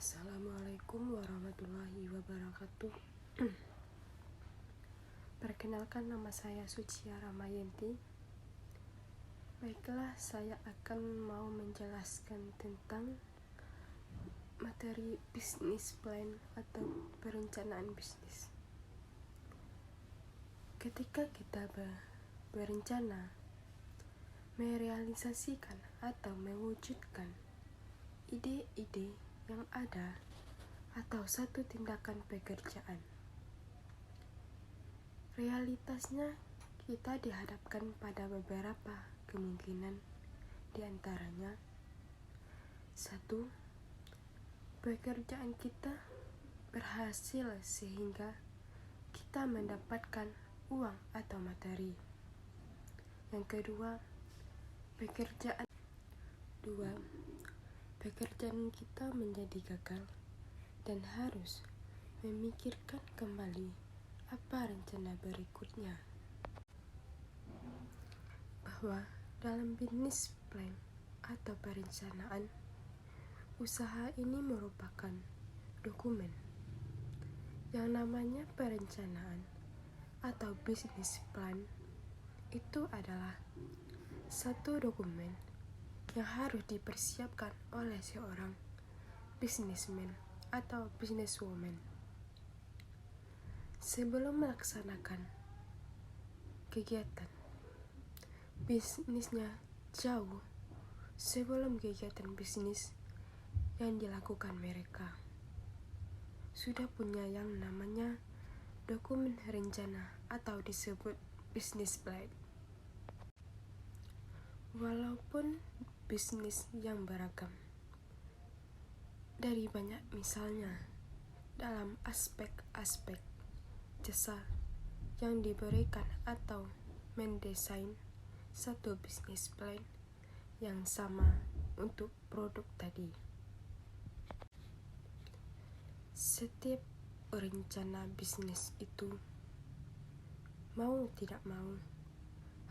Assalamualaikum warahmatullahi wabarakatuh. Perkenalkan, nama saya Sucia Ramayenti. Baiklah, saya akan mau menjelaskan tentang materi bisnis plan atau perencanaan bisnis. Ketika kita berencana, merealisasikan atau mewujudkan ide-ide yang ada atau satu tindakan pekerjaan, realitasnya kita dihadapkan pada beberapa kemungkinan, diantaranya 1. Pekerjaan kita berhasil sehingga kita mendapatkan uang atau materi. Yang kedua, pekerjaan kita menjadi gagal dan harus memikirkan kembali apa rencana berikutnya. Bahwa dalam bisnis plan atau perencanaan, usaha ini merupakan dokumen. Yang namanya perencanaan atau bisnis plan itu adalah satu dokumen yang harus dipersiapkan oleh seorang businessman atau businesswoman sebelum melaksanakan kegiatan bisnisnya, jauh sebelum kegiatan bisnis yang dilakukan mereka sudah punya yang namanya dokumen rencana atau disebut business plan. Walaupun bisnis yang beragam dari banyak misalnya dalam aspek-aspek jasa yang diberikan atau mendesain satu bisnis plan yang sama untuk produk tadi. Setiap rencana bisnis itu mau tidak mau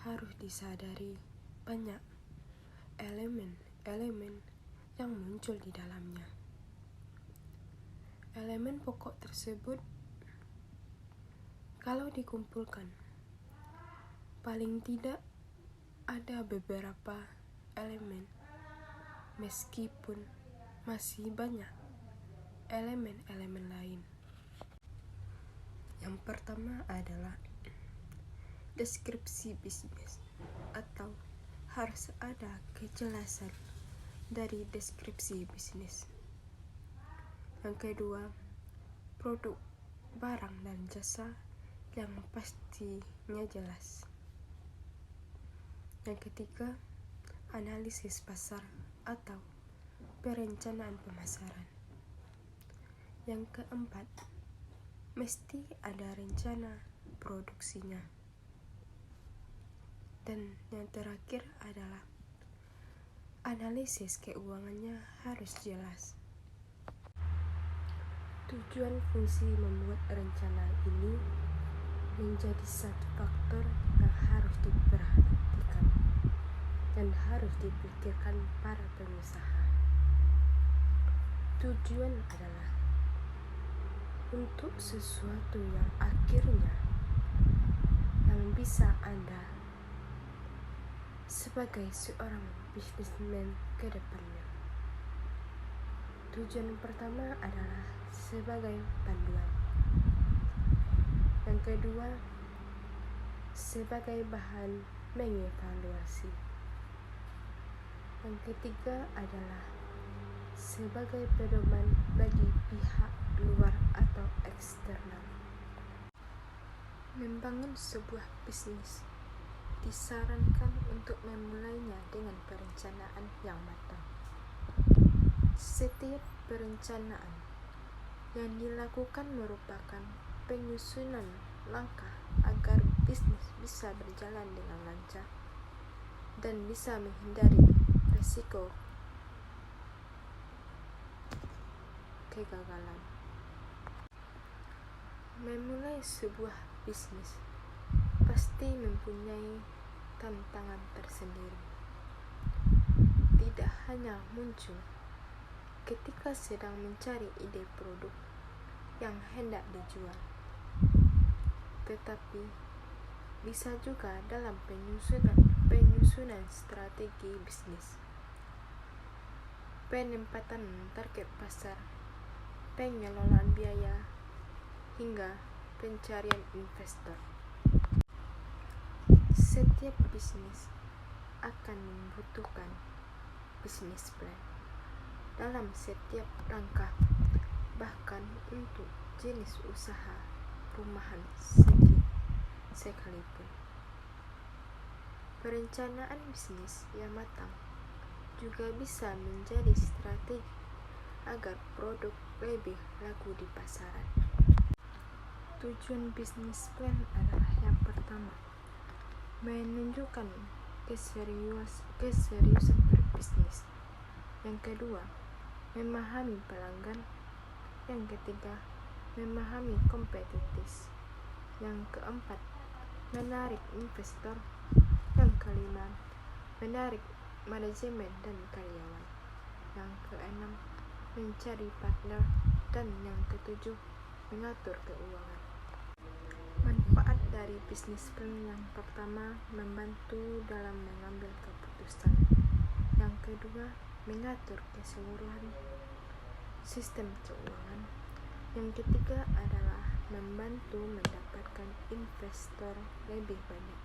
harus disadari banyak elemen yang muncul di dalamnya. Elemen pokok tersebut kalau dikumpulkan, paling tidak ada beberapa elemen, meskipun masih banyak elemen-elemen lain. Yang pertama adalah deskripsi bisnis, atau harus ada kejelasan dari deskripsi bisnis. Yang kedua, produk, barang dan jasa yang pastinya jelas. Yang ketiga, analisis pasar atau perencanaan pemasaran. Yang keempat, mesti ada rencana produksinya. Dan yang terakhir adalah analisis keuangannya harus jelas. Tujuan fungsi membuat rencana ini menjadi satu faktor yang harus diperhatikan dan harus dipikirkan para pengusaha. Tujuan adalah untuk sesuatu yang akhirnya yang bisa Anda sebagai seorang businessman ke depannya. Tujuan pertama adalah sebagai panduan. Yang kedua, sebagai bahan mengevaluasi. Yang ketiga adalah sebagai pedoman bagi pihak luar atau eksternal. Membangun sebuah bisnis disarankan untuk memulainya dengan perencanaan yang matang. Setiap perencanaan yang dilakukan merupakan penyusunan langkah agar bisnis bisa berjalan dengan lancar dan bisa menghindari risiko kegagalan. Memulai sebuah bisnis pasti mempunyai tantangan tersendiri. Tidak hanya muncul ketika sedang mencari ide produk yang hendak dijual, tetapi bisa juga dalam penyusunan strategi bisnis, penempatan target pasar, pengelolaan biaya, hingga pencarian investor. Setiap bisnis akan membutuhkan bisnis plan dalam setiap langkah, bahkan untuk jenis usaha rumahan sekalipun. Perencanaan bisnis yang matang juga bisa menjadi strategi agar produk lebih laku di pasaran. Tujuan bisnis plan adalah yang pertama, menunjukkan keseriusan berbisnis. Yang kedua, memahami pelanggan. Yang ketiga, memahami kompetitif. Yang keempat, menarik investor. Yang kelima, menarik manajemen dan karyawan. Yang keenam, mencari partner. Dan yang ketujuh, mengatur keuangan. Manfaat dari bisnis plan yang pertama, membantu dalam mengambil keputusan. Yang kedua, mengatur keseluruhan sistem keuangan. Yang ketiga adalah membantu mendapatkan investor lebih banyak.